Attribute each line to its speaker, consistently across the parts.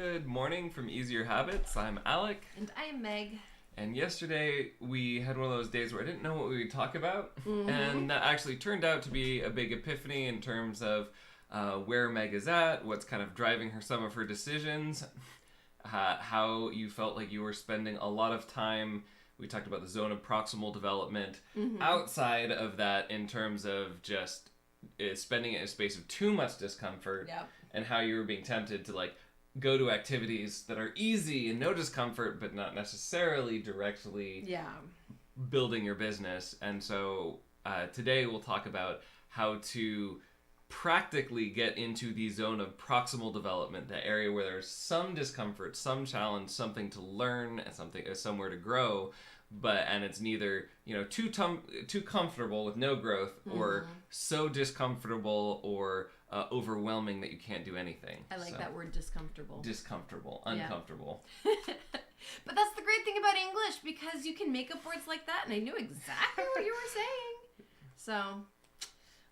Speaker 1: Good morning from Easier Habits. I'm Alec.
Speaker 2: And I am Meg.
Speaker 1: And yesterday we had one of those days where I didn't know what we would talk about. And that actually turned out to be a big epiphany in terms of where Meg is at, what's kind of driving some of her decisions, how you felt like you were spending a lot of time. We talked about the zone of proximal development. Outside of that, in terms of just spending it in a space of too much discomfort.
Speaker 2: Yep.
Speaker 1: And how you were being tempted to go to activities that are easy and no discomfort, but not necessarily directly building your business. And so today we'll talk about how to practically get into the zone of proximal development, the area where there's some discomfort, some challenge, something to learn, and somewhere to grow. And it's neither too comfortable with no growth, or so discomfortable or overwhelming that you can't do anything.
Speaker 2: I like that word, discomfortable.
Speaker 1: Discomfortable, uncomfortable.
Speaker 2: But that's the great thing about English, because you can make up words like that, and I knew exactly what you were saying. So,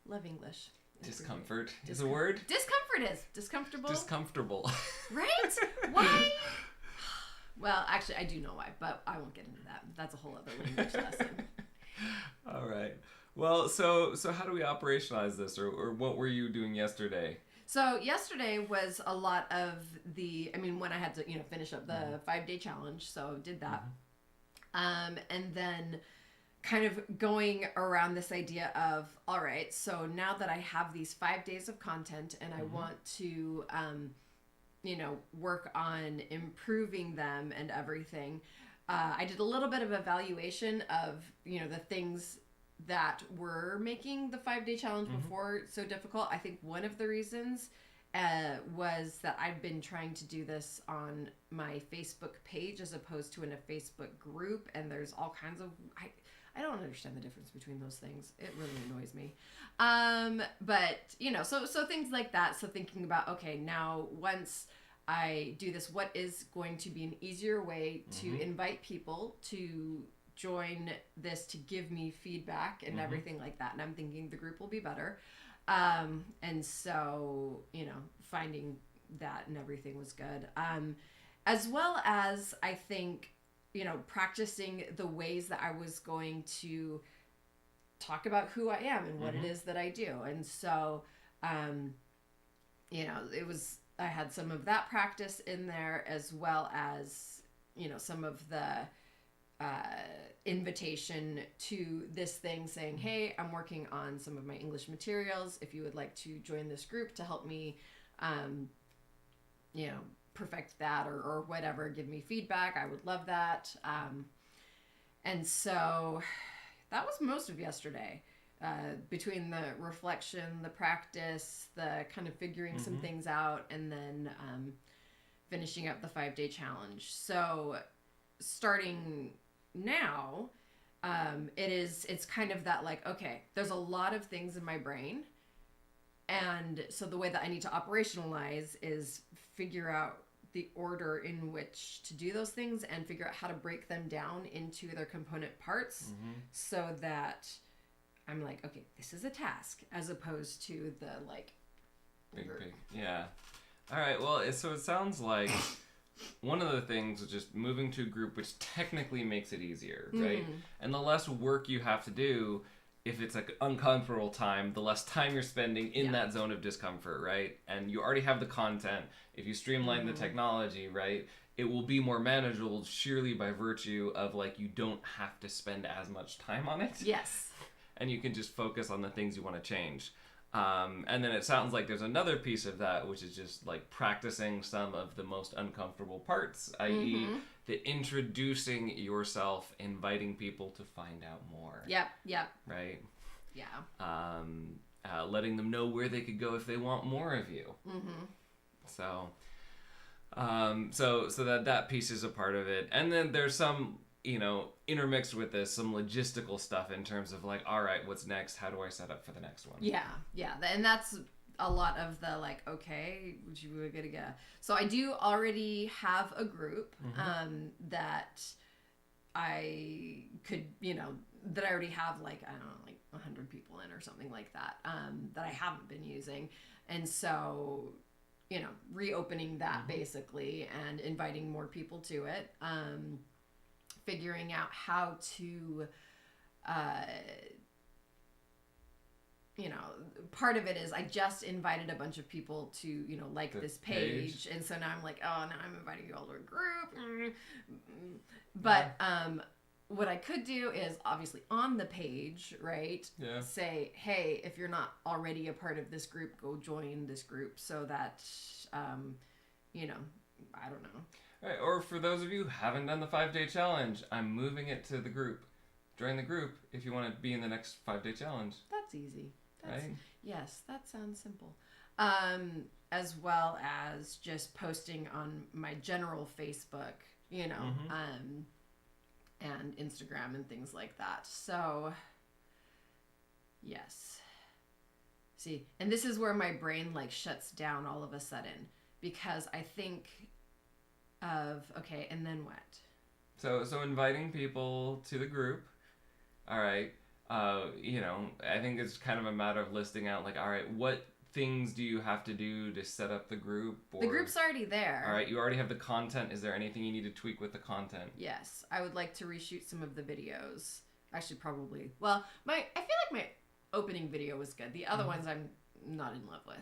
Speaker 2: love English.
Speaker 1: Discomfort is a word?
Speaker 2: Discomfort is. Discomfortable.
Speaker 1: Discomfortable.
Speaker 2: Right? Why? Well, actually, I do know why, but I won't get into that. That's a whole other language lesson.
Speaker 1: All right. Well, so how do we operationalize this, or what were you doing yesterday?
Speaker 2: So yesterday was a lot of when I had to, finish up the 5-day challenge, so did that. And then kind of going around this idea of, all right, so now that I have these 5 days of content and I want to, work on improving them and everything, I did a little bit of evaluation of, the things that were making the 5-day challenge before so difficult. I think one of the reasons was that I've been trying to do this on my Facebook page as opposed to in a Facebook group, and there's all kinds of I don't understand the difference between those things. It really annoys me. But so things like that. So thinking about, okay, now once I do this, what is going to be an easier way to invite people to join this, to give me feedback and everything like that. And I'm thinking the group will be better. And so, finding that and everything was good. As well as I think, practicing the ways that I was going to talk about who I am and what it is that I do. And so, I had some of that practice in there, as well as, some of the invitation to this thing saying, hey, I'm working on some of my English materials. If you would like to join this group to help me, perfect that or whatever, give me feedback, I would love that. And so that was most of yesterday. Between the reflection, the practice, the kind of figuring some things out, and then finishing up the 5-day challenge. So starting now, it's kind of that okay, there's a lot of things in my brain. And so the way that I need to operationalize is figure out the order in which to do those things and figure out how to break them down into their component parts so that I'm like, okay, this is a task, as opposed to the
Speaker 1: big. Yeah. All right. Well, so it sounds like one of the things is just moving to a group, which technically makes it easier, right? And the less work you have to do, if it's uncomfortable time, the less time you're spending in that zone of discomfort, right? And you already have the content. If you streamline the technology, right, it will be more manageable sheerly by virtue of you don't have to spend as much time on it.
Speaker 2: Yes.
Speaker 1: And you can just focus on the things you want to change. And then it sounds like there's another piece of that, which is just practicing some of the most uncomfortable parts, i.e. the introducing yourself, inviting people to find out more.
Speaker 2: Yep. Right?
Speaker 1: Yeah. Letting them know where they could go if they want more of you. So that piece is a part of it. And then there's some, intermixed with this, some logistical stuff in terms of all right, what's next? How do I set up for the next one?
Speaker 2: Yeah. And that's a lot of the okay, we're gonna go. So I do already have a group that I could, that I already have I don't know, 100 people in or something like that, that I haven't been using. And so reopening that basically and inviting more people to it. Figuring out how to, part of it is I just invited a bunch of people to, like this page. And so now I'm like, oh, now I'm inviting you all to a group. But, what I could do is obviously on the page, right?
Speaker 1: Yeah.
Speaker 2: Say, hey, if you're not already a part of this group, go join this group so that, I don't know.
Speaker 1: Right. Or for those of you who haven't done the 5-day challenge, I'm moving it to the group. Join the group if you want to be in the next 5-day challenge.
Speaker 2: That's easy.
Speaker 1: Right?
Speaker 2: Yes, that sounds simple. As well as just posting on my general Facebook, and Instagram and things like that. So, yes. See, and this is where my brain shuts down all of a sudden because I think of, okay, and then what?
Speaker 1: So inviting people to the group, all right, I think it's kind of a matter of listing out all right, what things do you have to do to set up the group?
Speaker 2: The group's already there.
Speaker 1: All right, you already have the content. Is there anything you need to tweak with the content?
Speaker 2: Yes, I would like to reshoot some of the videos. Actually, probably. Well, I feel like my opening video was good. The other ones I'm not in love with.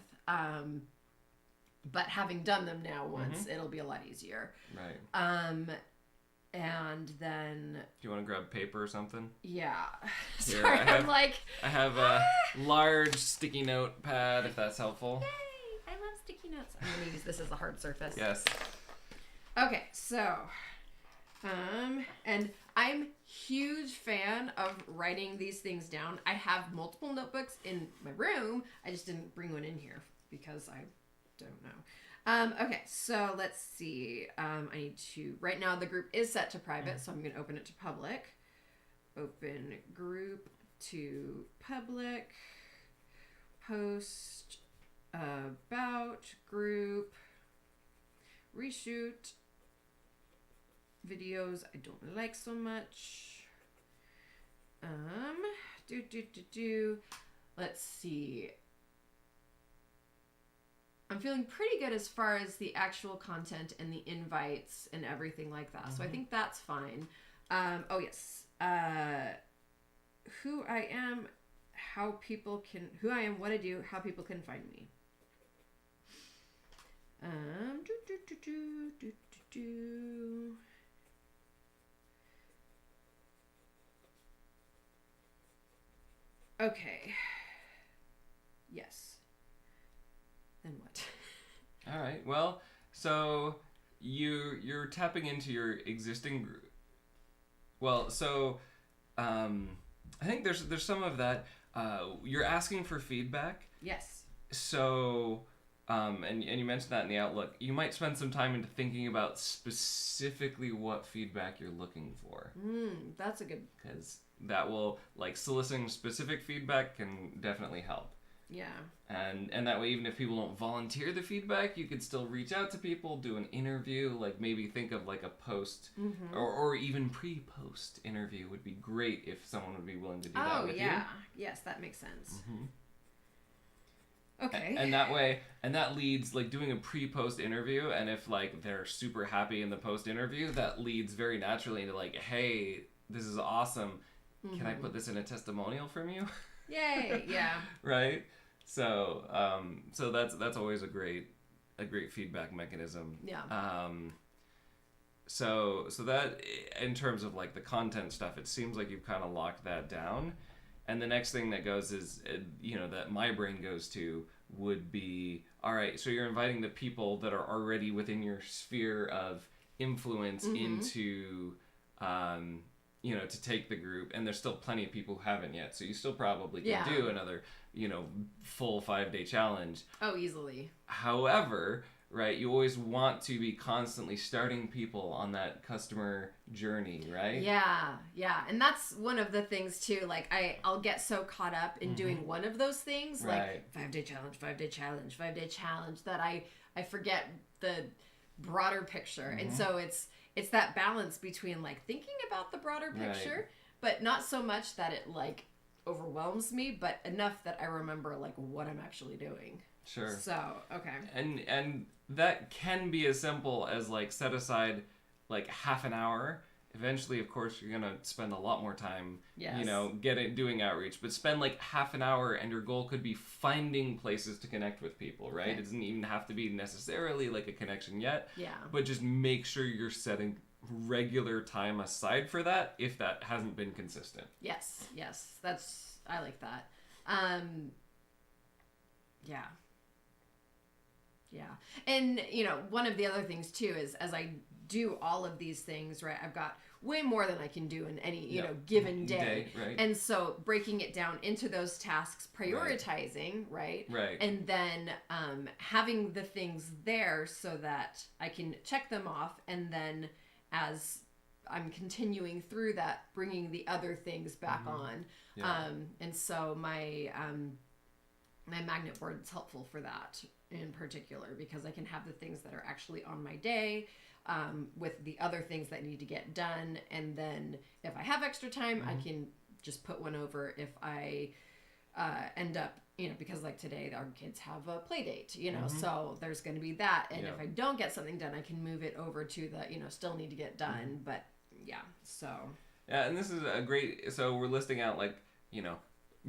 Speaker 2: But having done them now once, it'll be a lot easier.
Speaker 1: Right.
Speaker 2: And then...
Speaker 1: Do you want to grab paper or something?
Speaker 2: Yeah.
Speaker 1: Here,
Speaker 2: Sorry,
Speaker 1: I have a large sticky note pad, if that's helpful.
Speaker 2: Yay! I love sticky notes. I'm going to use this as a hard surface.
Speaker 1: Yes.
Speaker 2: Okay, so... and I'm huge fan of writing these things down. I have multiple notebooks in my room. I just didn't bring one in here because I don't know. Okay, so let's see. I need to, right now the group is set to private, so I'm going to open it to public. Open group to public. Post about group. Reshoot. Videos I don't like so much. Let's see. I'm feeling pretty good as far as the actual content and the invites and everything like that. So I think that's fine. Oh yes. Who I am, who I am, what I do, how people can find me. Okay. Yes. Then what?
Speaker 1: All right. Well, so you're tapping into your existing group. Well, so I think there's some of that. You're asking for feedback.
Speaker 2: Yes.
Speaker 1: So and you mentioned that in the Outlook. You might spend some time into thinking about specifically what feedback you're looking for.
Speaker 2: That's a good.
Speaker 1: Because that will soliciting specific feedback can definitely help.
Speaker 2: Yeah.
Speaker 1: And that way, even if people don't volunteer the feedback, you could still reach out to people, do an interview, maybe think of a post or even pre-post interview would be great if someone would be willing to do that with you.
Speaker 2: Oh, yeah. Yes, that makes sense. Okay.
Speaker 1: And that way, and that leads, doing a pre-post interview, and if, they're super happy in the post interview, that leads very naturally into, hey, this is awesome. Can I put this in a testimonial from you?
Speaker 2: Yay, yeah.
Speaker 1: Right? So that's always a great feedback mechanism.
Speaker 2: Yeah.
Speaker 1: So that in terms of the content stuff, it seems like you've kind of locked that down. And the next thing that goes is, that my brain goes to would be, all right, so you're inviting the people that are already within your sphere of influence into, to take the group. And there's still plenty of people who haven't yet. So you still probably can do another, full 5-day challenge.
Speaker 2: Oh, easily.
Speaker 1: However, right, you always want to be constantly starting people on that customer journey, right?
Speaker 2: Yeah. And that's one of the things too, I'll get so caught up in doing one of those things,
Speaker 1: right.
Speaker 2: 5-day challenge, 5-day challenge, 5-day challenge, that I forget the broader picture. And so it's that balance between thinking about the broader picture, but not so much that it overwhelms me, but enough that I remember what I'm actually doing.
Speaker 1: Sure.
Speaker 2: So, okay.
Speaker 1: And that can be as simple as like set aside like half an hour. Eventually, of course, you're gonna spend a lot more time,
Speaker 2: Yes.
Speaker 1: you know, doing outreach. But spend like half an hour, and your goal could be finding places to connect with people, right?
Speaker 2: Okay.
Speaker 1: It doesn't even have to be necessarily like a connection yet.
Speaker 2: Yeah.
Speaker 1: But just make sure you're setting regular time aside for that if that hasn't been consistent.
Speaker 2: Yes. I like that. Yeah. Yeah. And, you know, one of the other things too is as I do all of these things, right, I've got way more than I can do in any, you know, given day.
Speaker 1: Right.
Speaker 2: And so breaking it down into those tasks, prioritizing, right? And then having the things there so that I can check them off. And then as I'm continuing through that, bringing the other things back on. Yeah. And so my magnet board is helpful for that in particular, because I can have the things that are actually on my day with the other things that need to get done. And then if I have extra time, I can just put one over if I end up, you know, because like today our kids have a play date, you know, so there's going to be that. And if I don't get something done, I can move it over to the, you know, still need to get done. But yeah, so. Yeah,
Speaker 1: and this is a great, so we're listing out like, you know,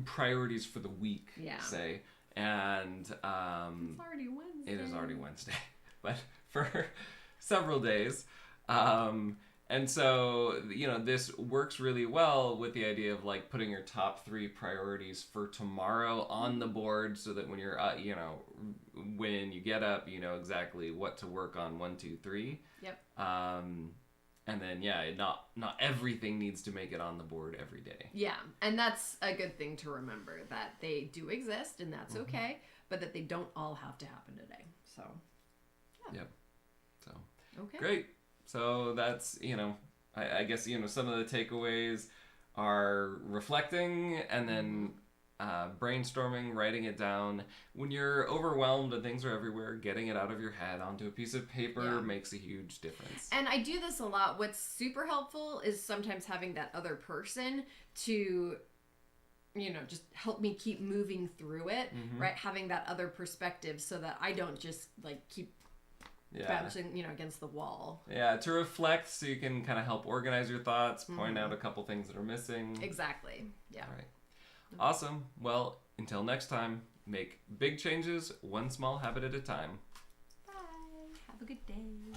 Speaker 1: priorities for the week, say. And
Speaker 2: it's already Wednesday.
Speaker 1: It is already Wednesday, but for several days. And so, you know, this works really well with the idea of like putting your top 3 priorities for tomorrow on the board so that when you're, you know, when you get up, you know exactly what to work on 1, 2, 3.
Speaker 2: Yep.
Speaker 1: And then, not everything needs to make it on the board every day.
Speaker 2: Yeah, and that's a good thing to remember, that they do exist, and that's okay, but that they don't all have to happen today. So, yeah.
Speaker 1: Yep. So,
Speaker 2: okay.
Speaker 1: Great. So that's, you know, I guess, you know, some of the takeaways are reflecting and then brainstorming, writing it down. When you're overwhelmed and things are everywhere, getting it out of your head onto a piece of paper makes a huge difference.
Speaker 2: And I do this a lot. What's super helpful is sometimes having that other person to, you know, just help me keep moving through it, right? Having that other perspective so that I don't just like keep bouncing, you know, against the wall.
Speaker 1: Yeah, to reflect so you can kind of help organize your thoughts, point out a couple things that are missing.
Speaker 2: Exactly. Yeah.
Speaker 1: All right. Awesome. Well, until next time, make big changes, one small habit at a time.
Speaker 2: Bye. Have a good day.